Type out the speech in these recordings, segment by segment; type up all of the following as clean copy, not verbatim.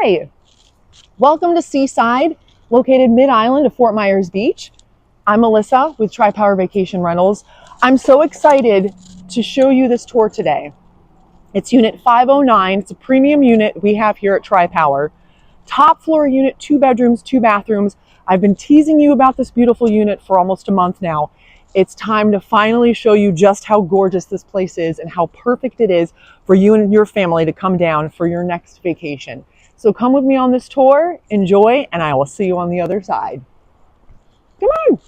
Hi, welcome to Seaside, located mid-island of Fort Myers Beach. I'm Melissa with TriPower Vacation Rentals. I'm so excited to show you this tour today. It's unit 509. It's a premium unit we have here at TriPower. Top floor unit, 2 bedrooms, 2 bathrooms. I've been teasing you about this beautiful unit for almost a month now. It's time to finally show you just how gorgeous this place is and how perfect it is for you and your family to come down for your next vacation. So come with me on this tour, enjoy, and I will see you on the other side. Come on.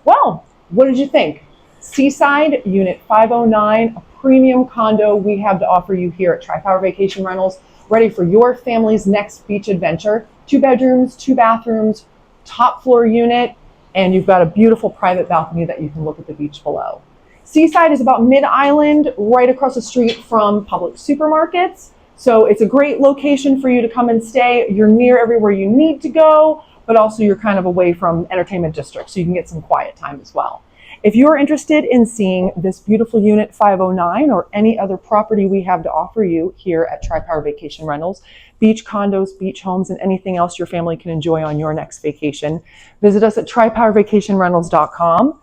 Well, what did you think? Seaside, Unit 509, a premium condo we have to offer you here at TriPower Vacation Rentals, ready for your family's next beach adventure. 2 bedrooms, 2 bathrooms, top floor unit, and you've got a beautiful private balcony that you can look at the beach below. Seaside is about mid-island, right across the street from public supermarkets. So it's a great location for you to come and stay. You're near everywhere you need to go, but also you're kind of away from entertainment districts, so you can get some quiet time as well. If you're interested in seeing this beautiful unit 509 or any other property we have to offer you here at TriPower Vacation Rentals, beach condos, beach homes, and anything else your family can enjoy on your next vacation, visit us at TriPowerVacationRentals.com.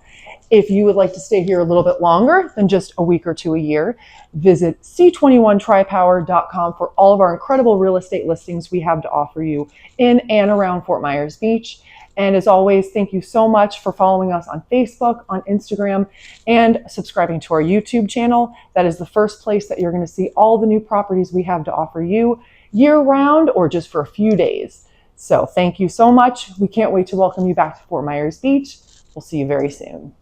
If you would like to stay here a little bit longer than just a week or 2 a year, visit C21TriPower.com for all of our incredible real estate listings we have to offer you in and around Fort Myers Beach. And as always, thank you so much for following us on Facebook, on Instagram, and subscribing to our YouTube channel. That is the first place that you're going to see all the new properties we have to offer you year-round or just for a few days. So thank you so much. We can't wait to welcome you back to Fort Myers Beach. We'll see you very soon.